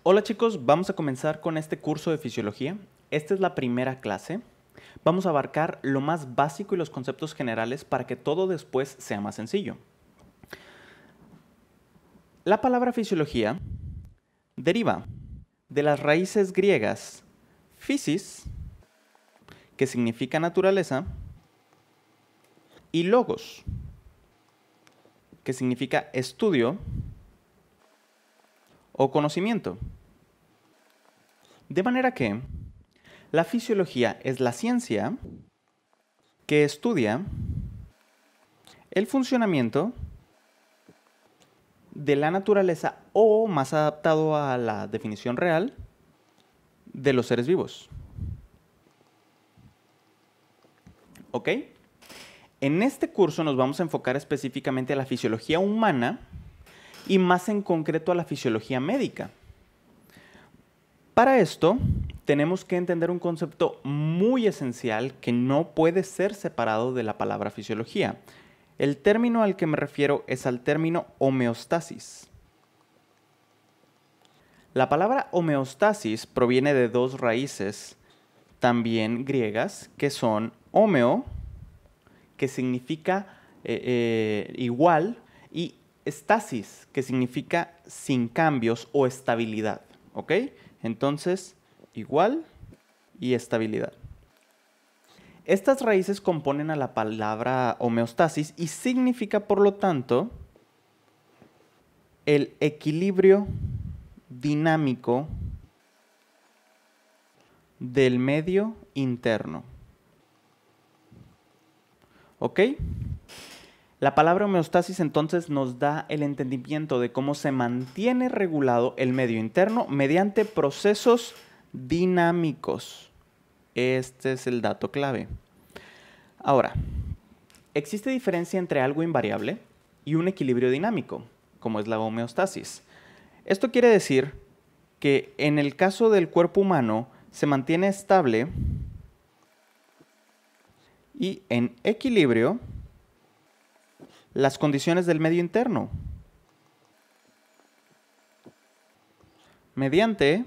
Hola chicos, vamos a comenzar con este curso de fisiología. Esta es la primera clase. Vamos a abarcar lo más básico y los conceptos generales para que todo después sea más sencillo. La palabra fisiología deriva de las raíces griegas physis, que significa naturaleza, y logos, que significa estudio o conocimiento. De manera que la fisiología es la ciencia que estudia el funcionamiento de la naturaleza o, más adaptado a la definición real, de los seres vivos. ¿Ok? En este curso nos vamos a enfocar específicamente a la fisiología humana y más en concreto a la fisiología médica. Para esto, tenemos que entender un concepto muy esencial que no puede ser separado de la palabra fisiología. El término al que me refiero es al término homeostasis. La palabra homeostasis proviene de dos raíces también griegas, que son homeo, que significa igual, y stasis, que significa sin cambios o estabilidad. ¿Ok? Entonces, igual y estabilidad. Estas raíces componen a la palabra homeostasis y significa, por lo tanto, el equilibrio dinámico del medio interno. ¿Ok? La palabra homeostasis entonces nos da el entendimiento de cómo se mantiene regulado el medio interno mediante procesos dinámicos. Este es el dato clave. Ahora, existe diferencia entre algo invariable y un equilibrio dinámico, como es la homeostasis. Esto quiere decir que en el caso del cuerpo humano se mantiene estable y en equilibrio las condiciones del medio interno mediante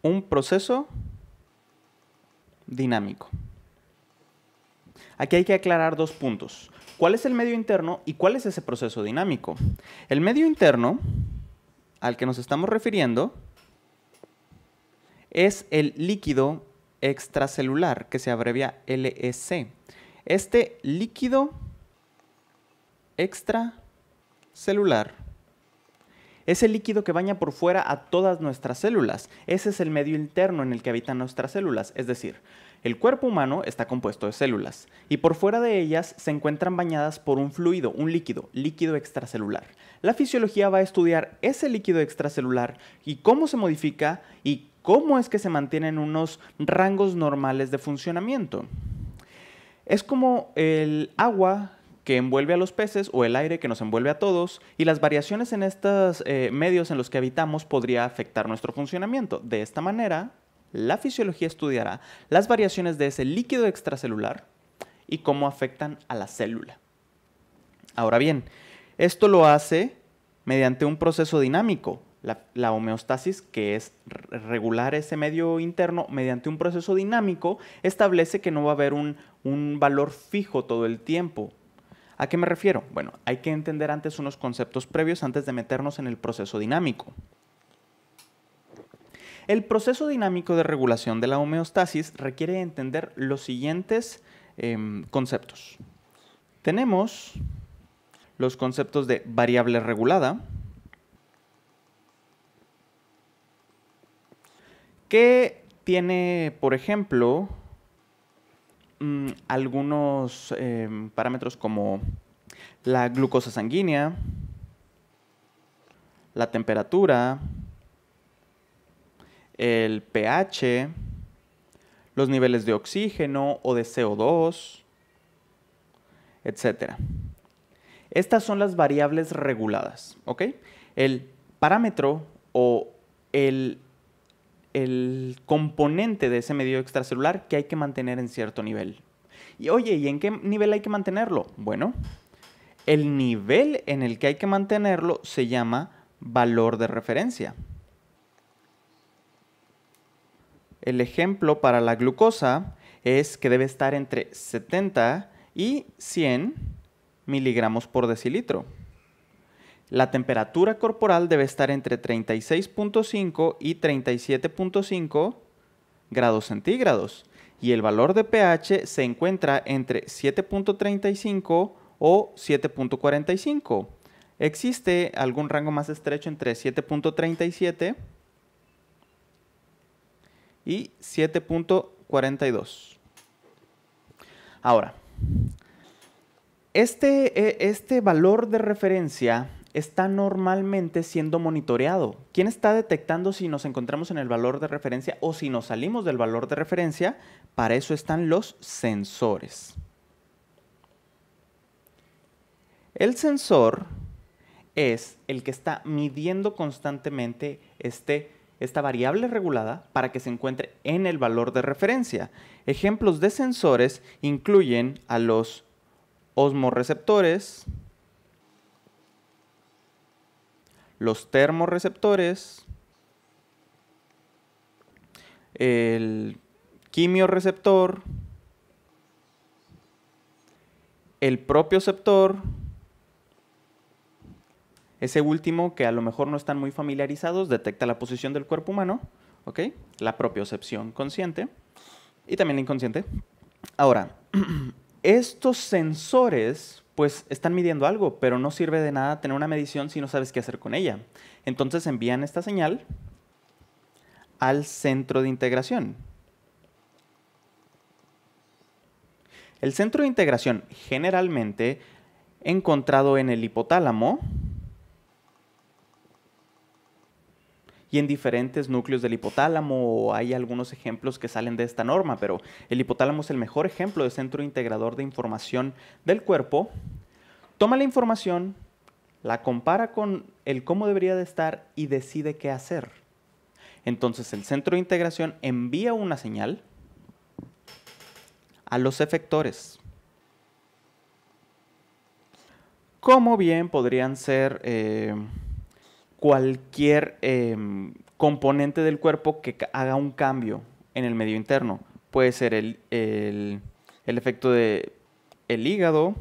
un proceso dinámico. Aquí hay que aclarar dos puntos. ¿Cuál es el medio interno y cuál es ese proceso dinámico? El medio interno al que nos estamos refiriendo es el líquido extracelular, que se abrevia LEC. Este líquido extracelular es el líquido que baña por fuera a todas nuestras células. Ese es el medio interno en el que habitan nuestras células. Es decir, el cuerpo humano está compuesto de células y por fuera de ellas se encuentran bañadas por un fluido, un líquido extracelular. La fisiología va a estudiar ese líquido extracelular y cómo se modifica y cómo es que se mantienen unos rangos normales de funcionamiento. Es como el agua que envuelve a los peces o el aire que nos envuelve a todos, y las variaciones en estos medios en los que habitamos podría afectar nuestro funcionamiento. De esta manera, la fisiología estudiará las variaciones de ese líquido extracelular y cómo afectan a la célula. Ahora bien, esto lo hace mediante un proceso dinámico. La homeostasis, que es regular ese medio interno mediante un proceso dinámico, establece que no va a haber un valor fijo todo el tiempo. ¿A qué me refiero? Bueno, hay que entender antes unos conceptos previos antes de meternos en el proceso dinámico. El proceso dinámico de regulación de la homeostasis requiere entender los siguientes conceptos. Tenemos los conceptos de variable regulada, que tiene, por ejemplo, algunos parámetros como la glucosa sanguínea, la temperatura, el pH, los niveles de oxígeno o de CO2, etc. Estas son las variables reguladas, ¿ok? El parámetro o el componente de ese medio extracelular que hay que mantener en cierto nivel. Y oye, ¿y en qué nivel hay que mantenerlo? Bueno, el nivel en el que hay que mantenerlo se llama valor de referencia. El ejemplo para la glucosa es que debe estar entre 70 y 100 miligramos por decilitro. La temperatura corporal debe estar entre 36.5 y 37.5 grados centígrados. Y el valor de pH se encuentra entre 7.35 o 7.45. ¿Existe algún rango más estrecho entre 7.37 y 7.42? Ahora, este valor de referencia está normalmente siendo monitoreado. ¿Quién está detectando si nos encontramos en el valor de referencia o si nos salimos del valor de referencia? Para eso están los sensores. El sensor es el que está midiendo constantemente esta variable regulada para que se encuentre en el valor de referencia. Ejemplos de sensores incluyen a los osmorreceptores, los termorreceptores, el quimiorreceptor, el propioceptor, ese último que a lo mejor no están muy familiarizados, detecta la posición del cuerpo humano, ¿ok? La propiocepción consciente y también la inconsciente. Ahora, estos sensores pues están midiendo algo, pero no sirve de nada tener una medición si no sabes qué hacer con ella. Entonces envían esta señal al centro de integración. El centro de integración generalmente encontrado en el hipotálamo y en diferentes núcleos del hipotálamo. Hay algunos ejemplos que salen de esta norma, pero el hipotálamo es el mejor ejemplo de centro integrador de información del cuerpo. Toma la información, la compara con el cómo debería de estar y decide qué hacer. Entonces el centro de integración envía una señal a los efectores. Como bien podrían ser cualquier componente del cuerpo que haga un cambio en el medio interno. Puede ser el efecto del hígado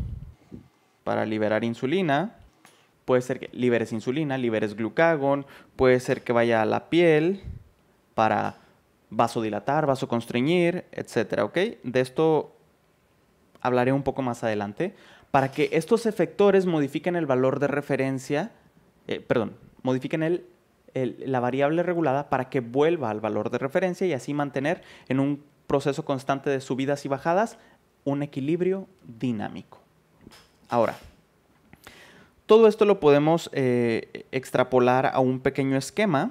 para liberar insulina. Puede ser que liberes insulina, liberes glucagón. Puede ser que vaya a la piel para vasodilatar, vasoconstreñir, etc. ¿Ok? De esto hablaré un poco más adelante. Para que estos efectores modifiquen el valor de referencia, modifiquen la variable regulada para que vuelva al valor de referencia y así mantener en un proceso constante de subidas y bajadas un equilibrio dinámico. Ahora, todo esto lo podemos extrapolar a un pequeño esquema.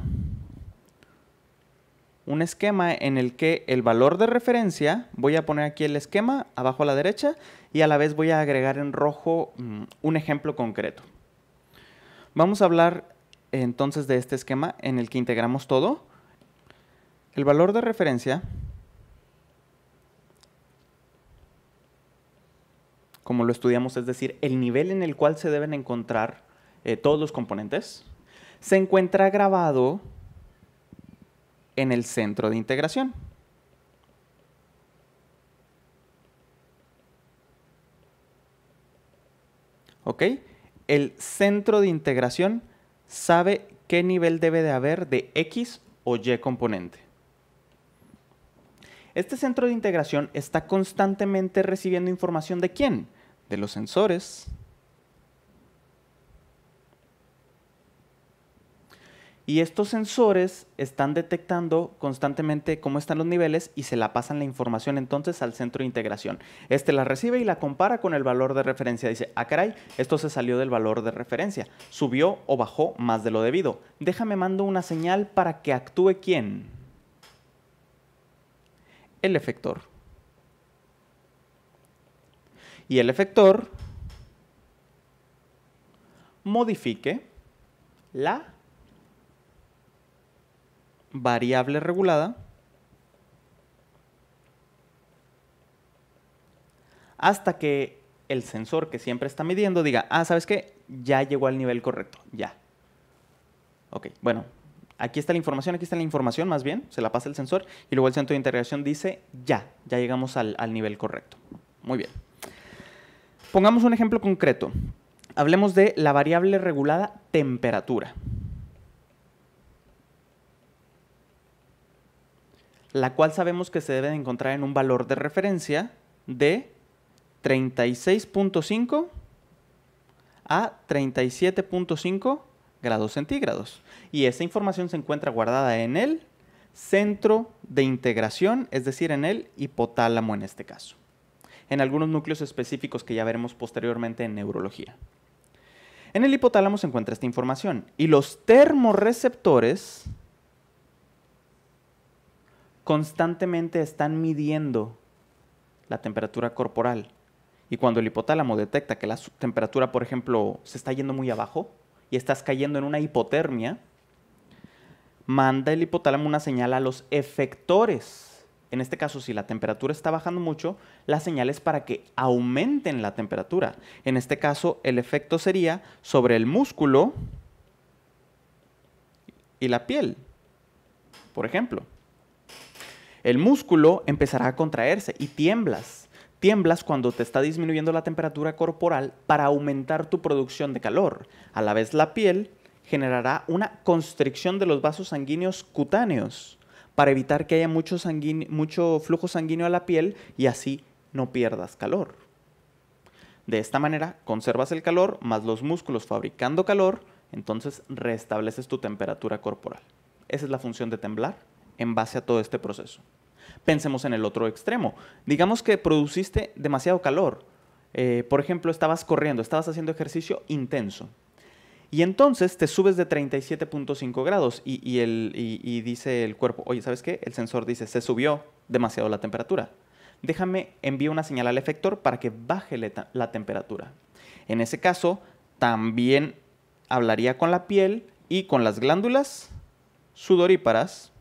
Un esquema en el que el valor de referencia, voy a poner aquí el esquema abajo a la derecha y a la vez voy a agregar en rojo un ejemplo concreto. Vamos a hablar entonces de este esquema en el que integramos todo. El valor de referencia, como lo estudiamos, es decir, el nivel en el cual se deben encontrar todos los componentes, se encuentra grabado en el centro de integración. ¿Ok? El centro de integración sabe qué nivel debe de haber de X o Y componente. Este centro de integración está constantemente recibiendo información ¿de quién? De los sensores. Y estos sensores están detectando constantemente cómo están los niveles y se la pasan la información entonces al centro de integración. Este la recibe y la compara con el valor de referencia. Dice, ah caray, esto se salió del valor de referencia. Subió o bajó más de lo debido. Déjame mando una señal para que actúe ¿quién? El efector. Y el efector modifique la variable regulada hasta que el sensor que siempre está midiendo diga, ah, ¿sabes qué? Ya llegó al nivel correcto, ya. Ok, bueno, aquí está la información más bien, se la pasa el sensor y luego el centro de integración dice ya llegamos al nivel correcto. Muy bien. Pongamos un ejemplo concreto. Hablemos de la variable regulada temperatura, la cual sabemos que se debe de encontrar en un valor de referencia de 36.5 a 37.5 grados centígrados. Y esa información se encuentra guardada en el centro de integración, es decir, en el hipotálamo en este caso, en algunos núcleos específicos que ya veremos posteriormente en neurología. En el hipotálamo se encuentra esta información y los termorreceptores constantemente están midiendo la temperatura corporal. Y cuando el hipotálamo detecta que la temperatura, por ejemplo, se está yendo muy abajo y estás cayendo en una hipotermia, manda el hipotálamo una señal a los efectores. En este caso, si la temperatura está bajando mucho, la señal es para que aumenten la temperatura. En este caso, el efecto sería sobre el músculo y la piel. Por ejemplo, el músculo empezará a contraerse y tiemblas. Tiemblas cuando te está disminuyendo la temperatura corporal para aumentar tu producción de calor. A la vez, la piel generará una constricción de los vasos sanguíneos cutáneos para evitar que haya mucho flujo sanguíneo a la piel y así no pierdas calor. De esta manera, conservas el calor más los músculos fabricando calor, entonces restableces tu temperatura corporal. Esa es la función de temblar en base a todo este proceso. Pensemos en el otro extremo. Digamos que produciste demasiado calor. Por ejemplo, estabas corriendo, estabas haciendo ejercicio intenso. Y entonces te subes de 37.5 grados y dice el cuerpo, oye, ¿sabes qué? El sensor dice, se subió demasiado la temperatura. Déjame enviar una señal al efector para que baje la temperatura. En ese caso, también hablaría con la piel y con las glándulas sudoríparas.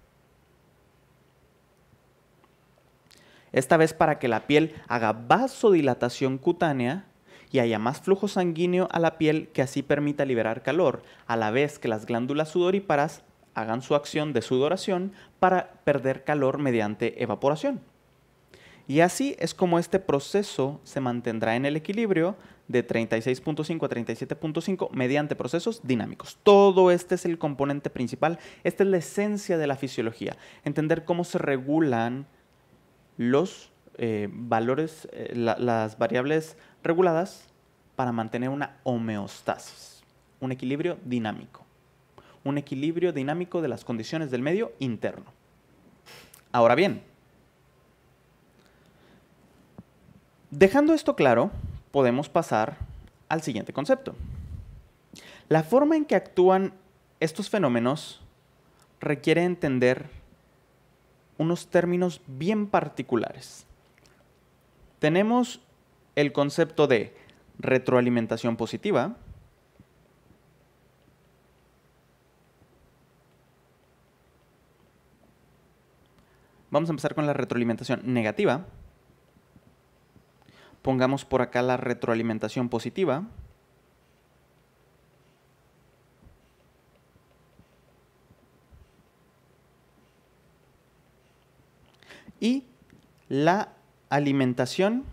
Esta vez para que la piel haga vasodilatación cutánea y haya más flujo sanguíneo a la piel que así permita liberar calor, a la vez que las glándulas sudoríparas hagan su acción de sudoración para perder calor mediante evaporación. Y así es como este proceso se mantendrá en el equilibrio de 36.5 a 37.5 mediante procesos dinámicos. Todo este es el componente principal, esta es la esencia de la fisiología, entender cómo se regulan los valores, las variables reguladas para mantener una homeostasis, un equilibrio dinámico de las condiciones del medio interno. Ahora bien, dejando esto claro, podemos pasar al siguiente concepto. La forma en que actúan estos fenómenos requiere entender unos términos bien particulares. Tenemos el concepto de retroalimentación positiva, vamos a empezar con la retroalimentación negativa. Pongamos por acá la retroalimentación positiva. Y la alimentación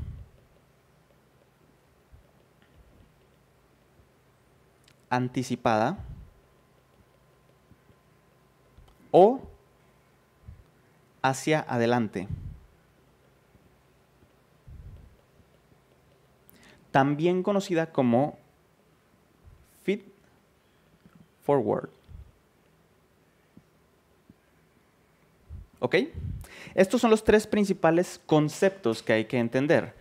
anticipada o hacia adelante. También conocida como feed forward. ¿Ok? Estos son los tres principales conceptos que hay que entender.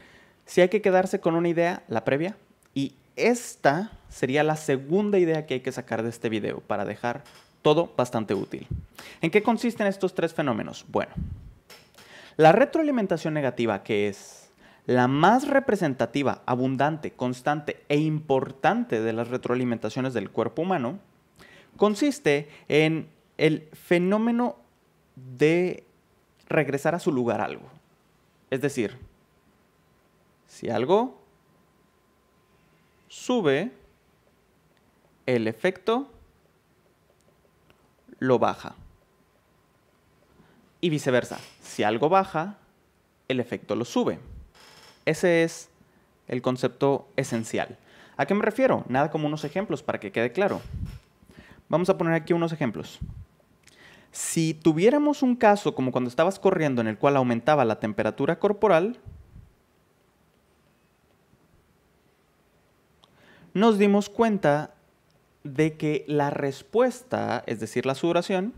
Si hay que quedarse con una idea, la previa, y esta sería la segunda idea que hay que sacar de este video para dejar todo bastante útil. ¿En qué consisten estos tres fenómenos? Bueno, la retroalimentación negativa, que es la más representativa, abundante, constante e importante de las retroalimentaciones del cuerpo humano, consiste en el fenómeno de regresar a su lugar algo. Es decir, si algo sube, el efecto lo baja. Y viceversa. Si algo baja, el efecto lo sube. Ese es el concepto esencial. ¿A qué me refiero? Nada como unos ejemplos para que quede claro. Vamos a poner aquí unos ejemplos. Si tuviéramos un caso como cuando estabas corriendo en el cual aumentaba la temperatura corporal, nos dimos cuenta de que la respuesta, es decir, la sudoración,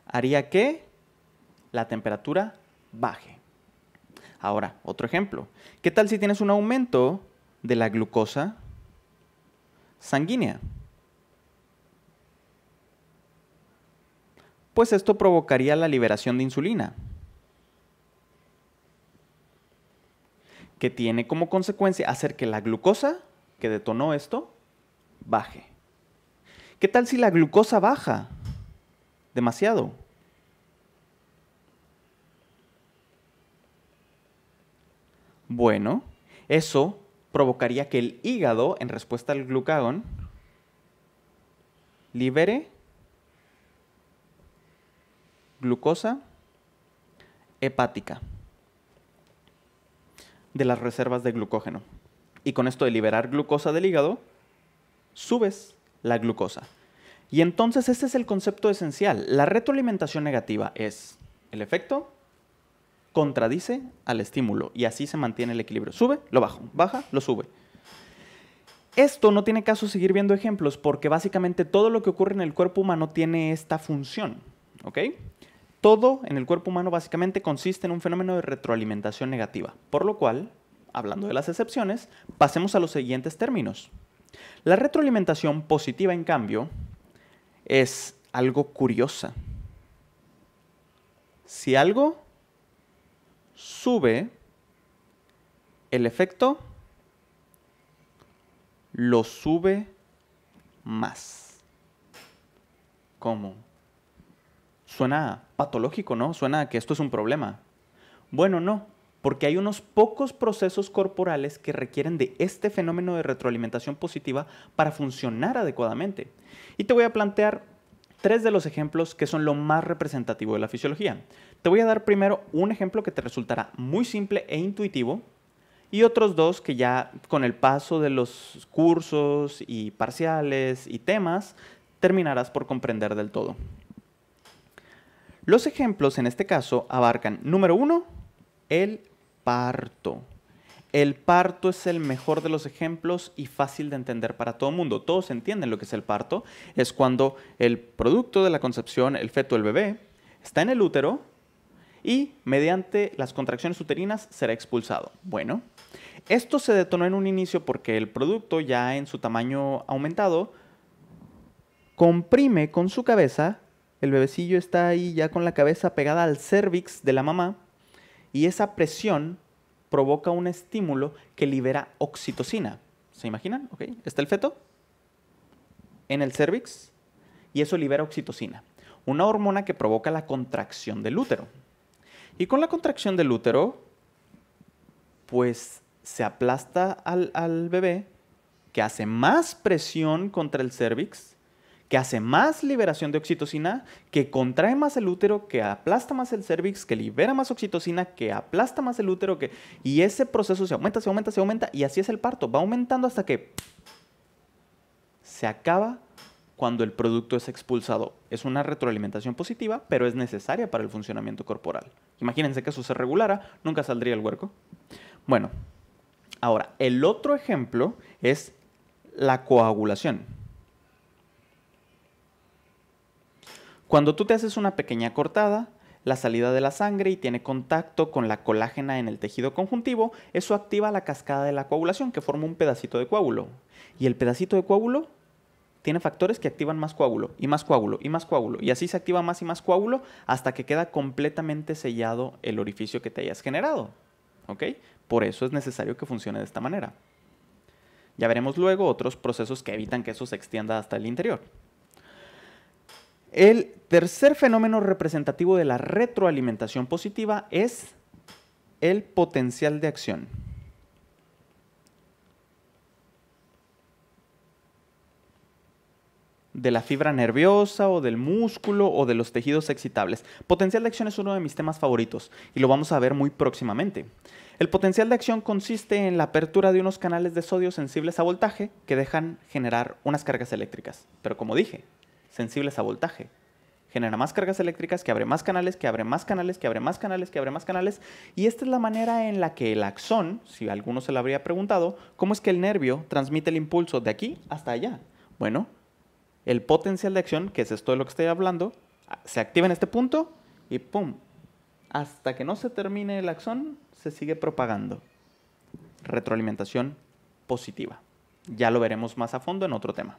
haría que la temperatura baje. Ahora, otro ejemplo. ¿Qué tal si tienes un aumento de la glucosa sanguínea? Pues esto provocaría la liberación de insulina, que tiene como consecuencia hacer que la glucosa que detonó esto baje. ¿Qué tal si la glucosa baja demasiado? Bueno, eso provocaría que el hígado, en respuesta al glucagón, libere glucosa hepática de las reservas de glucógeno. Y con esto de liberar glucosa del hígado, subes la glucosa. Y entonces este es el concepto esencial. La retroalimentación negativa es el efecto contradice al estímulo y así se mantiene el equilibrio. Sube, lo bajo, baja, lo sube. Esto no tiene caso seguir viendo ejemplos porque básicamente todo lo que ocurre en el cuerpo humano tiene esta función, ¿ok? Todo en el cuerpo humano básicamente consiste en un fenómeno de retroalimentación negativa, por lo cual, hablando de las excepciones, pasemos a los siguientes términos. La retroalimentación positiva, en cambio, es algo curiosa. Si algo sube, el efecto lo sube más. ¿Cómo? Suena patológico, ¿no? Suena a que esto es un problema. Bueno, no, porque hay unos pocos procesos corporales que requieren de este fenómeno de retroalimentación positiva para funcionar adecuadamente. Y te voy a plantear 3 de los ejemplos que son lo más representativo de la fisiología. Te voy a dar primero un ejemplo que te resultará muy simple e intuitivo y otros 2 que ya con el paso de los cursos y parciales y temas terminarás por comprender del todo. Los ejemplos en este caso abarcan, número 1, el parto. El parto es el mejor de los ejemplos y fácil de entender para todo el mundo. Todos entienden lo que es el parto. Es cuando el producto de la concepción, el feto, el bebé, está en el útero y mediante las contracciones uterinas será expulsado. Bueno, esto se detonó en un inicio porque el producto ya en su tamaño aumentado comprime con su cabeza. El bebecillo está ahí ya con la cabeza pegada al cérvix de la mamá y esa presión provoca un estímulo que libera oxitocina. ¿Se imaginan? ¿Okay? Está el feto en el cérvix y eso libera oxitocina, una hormona que provoca la contracción del útero. Y con la contracción del útero, pues se aplasta al bebé, que hace más presión contra el cérvix, que hace más liberación de oxitocina, que contrae más el útero, que aplasta más el cérvix, que libera más oxitocina, que aplasta más el útero, y ese proceso se aumenta, se aumenta, se aumenta, y así es el parto. Va aumentando hasta que se acaba cuando el producto es expulsado. Es una retroalimentación positiva, pero es necesaria para el funcionamiento corporal. Imagínense que eso se regulara, nunca saldría el huerco. Bueno, ahora, el otro ejemplo es la coagulación. Cuando tú te haces una pequeña cortada, la salida de la sangre y tiene contacto con la colágena en el tejido conjuntivo, eso activa la cascada de la coagulación que forma un pedacito de coágulo. Y el pedacito de coágulo tiene factores que activan más coágulo y más coágulo y más coágulo. Y así se activa más y más coágulo hasta que queda completamente sellado el orificio que te hayas generado. ¿Ok? Por eso es necesario que funcione de esta manera. Ya veremos luego otros procesos que evitan que eso se extienda hasta el interior. El tercer fenómeno representativo de la retroalimentación positiva es el potencial de acción. de la fibra nerviosa o del músculo o de los tejidos excitables. Potencial de acción es uno de mis temas favoritos y lo vamos a ver muy próximamente. El potencial de acción consiste en la apertura de unos canales de sodio sensibles a voltaje que dejan generar unas cargas eléctricas. Pero como dije, sensibles a voltaje. Genera más cargas eléctricas, que abre más canales, que abre más canales, que abre más canales, que abre más canales. Y esta es la manera en la que el axón, si a alguno se lo habría preguntado, ¿cómo es que el nervio transmite el impulso de aquí hasta allá? Bueno, el potencial de acción, que es esto de lo que estoy hablando, se activa en este punto y ¡pum! Hasta que no se termine el axón, se sigue propagando. Retroalimentación positiva. Ya lo veremos más a fondo en otro tema.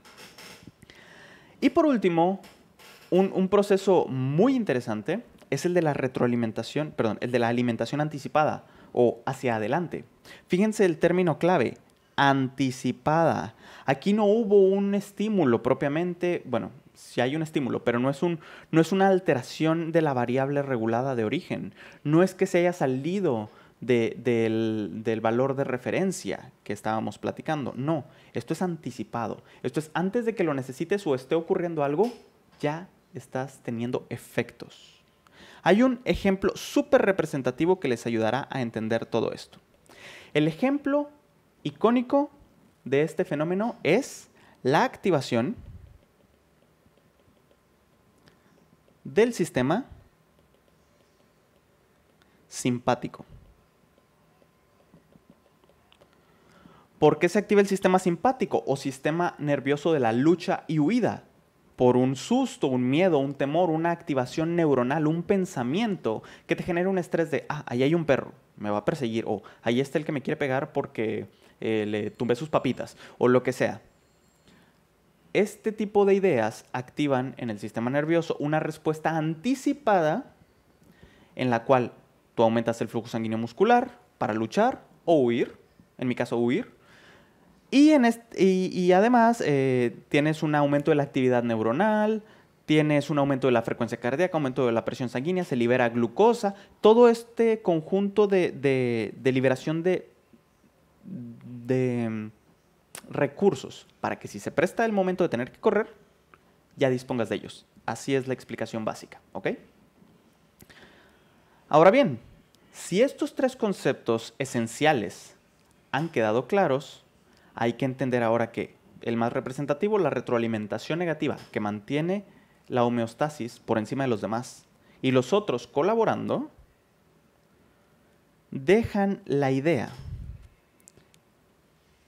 Y por último, un proceso muy interesante es el de la retroalimentación, perdón, el de la alimentación anticipada o hacia adelante. Fíjense el término clave, anticipada. Aquí no hubo un estímulo propiamente, bueno, sí hay un estímulo, pero no es una alteración de la variable regulada de origen. No es que se haya salido del valor de referencia que estábamos platicando. No, esto es anticipado. Esto es antes de que lo necesites o esté ocurriendo algo, ya estás teniendo efectos. Hay un ejemplo súper representativo que les ayudará a entender todo esto. El ejemplo icónico de este fenómeno es la activación del sistema simpático. ¿Por qué se activa el sistema simpático o sistema nervioso de la lucha y huida? Por un susto, un miedo, un temor, una activación neuronal, un pensamiento que te genera un estrés de, ahí hay un perro, me va a perseguir, o ahí está el que me quiere pegar porque le tumbé sus papitas, o lo que sea. Este tipo de ideas activan en el sistema nervioso una respuesta anticipada en la cual tú aumentas el flujo sanguíneo muscular para luchar o huir, en mi caso huir, y además tienes un aumento de la actividad neuronal, tienes un aumento de la frecuencia cardíaca, aumento de la presión sanguínea, se libera glucosa, todo este conjunto de liberación de recursos para que si se presta el momento de tener que correr, ya dispongas de ellos. Así es la explicación básica, ¿ok? Ahora bien, si estos tres conceptos esenciales han quedado claros, hay que entender ahora que el más representativo, la retroalimentación negativa, que mantiene la homeostasis por encima de los demás, y los otros colaborando, dejan la idea,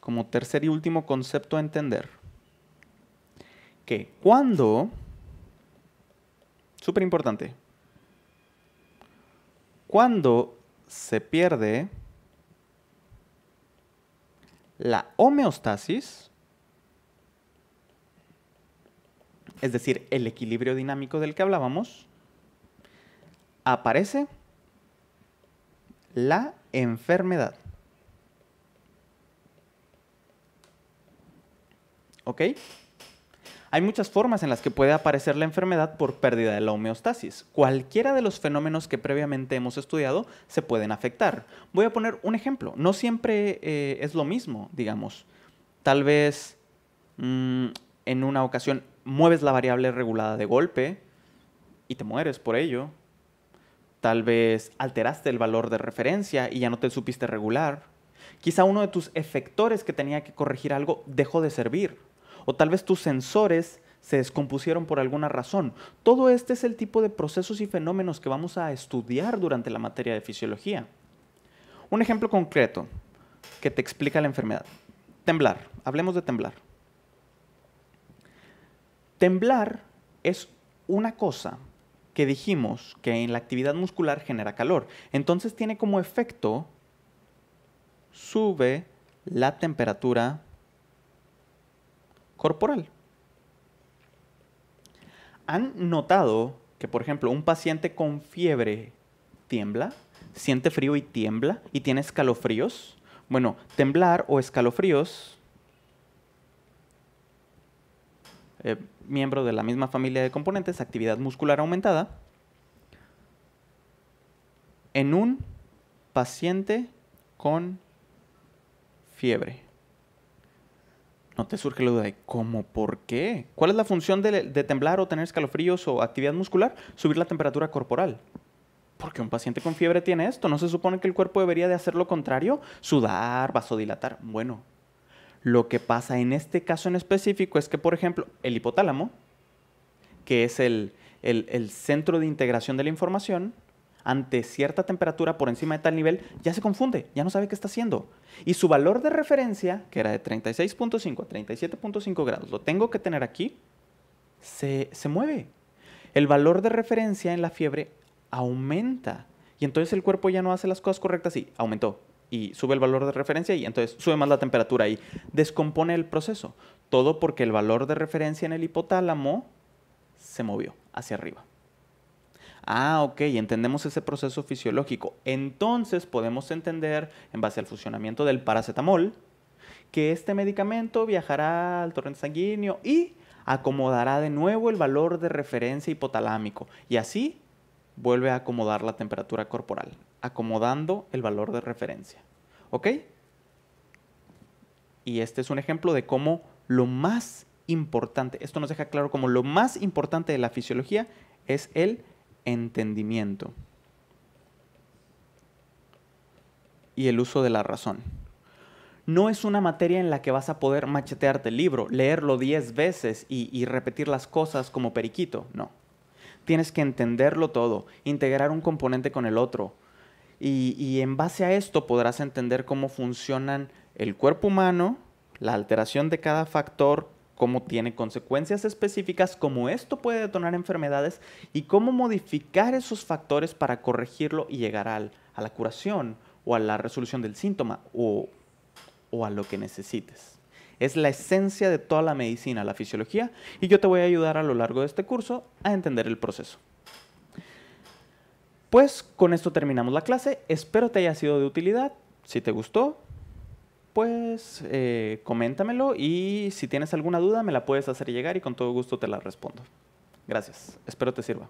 como tercer y último concepto a entender, que cuando, súper importante, cuando se pierde la homeostasis, es decir, el equilibrio dinámico del que hablábamos, aparece la enfermedad. ¿Ok? Hay muchas formas en las que puede aparecer la enfermedad por pérdida de la homeostasis. Cualquiera de los fenómenos que previamente hemos estudiado se pueden afectar. Voy a poner un ejemplo. No siempre es lo mismo, digamos. Tal vez en una ocasión mueves la variable regulada de golpe y te mueres por ello. Tal vez alteraste el valor de referencia y ya no te supiste regular. Quizá uno de tus efectores que tenía que corregir algo dejó de servir. O tal vez tus sensores se descompusieron por alguna razón. Todo este es el tipo de procesos y fenómenos que vamos a estudiar durante la materia de fisiología. Un ejemplo concreto que te explica la enfermedad. Temblar. Hablemos de temblar. Temblar es una cosa que dijimos que en la actividad muscular genera calor. Entonces tiene como efecto, sube la temperatura corporal. ¿Han notado que, por ejemplo, un paciente con fiebre tiembla, siente frío y tiembla y tiene escalofríos? Bueno, temblar o escalofríos, miembro de la misma familia de componentes, actividad muscular aumentada, en un paciente con fiebre. No te surge la duda de ¿cómo? ¿Por qué? ¿Cuál es la función de temblar o tener escalofríos o actividad muscular? Subir la temperatura corporal. Porque un paciente con fiebre tiene esto. ¿No se supone que el cuerpo debería de hacer lo contrario? Sudar, vasodilatar. Bueno, lo que pasa en este caso en específico es que, por ejemplo, el hipotálamo, que es el centro de integración de la información, ante cierta temperatura por encima de tal nivel, ya se confunde, ya no sabe qué está haciendo. Y su valor de referencia, que era de 36.5 a 37.5 grados, lo tengo que tener aquí, se mueve. El valor de referencia en la fiebre aumenta. Y entonces el cuerpo ya no hace las cosas correctas y aumentó. Y sube el valor de referencia y entonces sube más la temperatura y descompone el proceso. Todo porque el valor de referencia en el hipotálamo se movió hacia arriba. Ah, ok, entendemos ese proceso fisiológico. Entonces podemos entender, en base al funcionamiento del paracetamol, que este medicamento viajará al torrente sanguíneo y acomodará de nuevo el valor de referencia hipotalámico. Y así vuelve a acomodar la temperatura corporal, acomodando el valor de referencia. ¿Ok? Y este es un ejemplo de cómo lo más importante, esto nos deja claro cómo lo más importante de la fisiología es el entendimiento y el uso de la razón. No es una materia en la que vas a poder machetearte el libro, leerlo 10 veces y repetir las cosas como periquito, no. Tienes que entenderlo todo, integrar un componente con el otro. Y en base a esto podrás entender cómo funcionan el cuerpo humano, la alteración de cada factor, cómo tiene consecuencias específicas, cómo esto puede detonar enfermedades y cómo modificar esos factores para corregirlo y llegar a la curación o a la resolución del síntoma o a lo que necesites. Es la esencia de toda la medicina, la fisiología, y yo te voy a ayudar a lo largo de este curso a entender el proceso. Pues con esto terminamos la clase. Espero te haya sido de utilidad. Si te gustó, pues coméntamelo y si tienes alguna duda me la puedes hacer llegar y con todo gusto te la respondo. Gracias. Espero te sirva.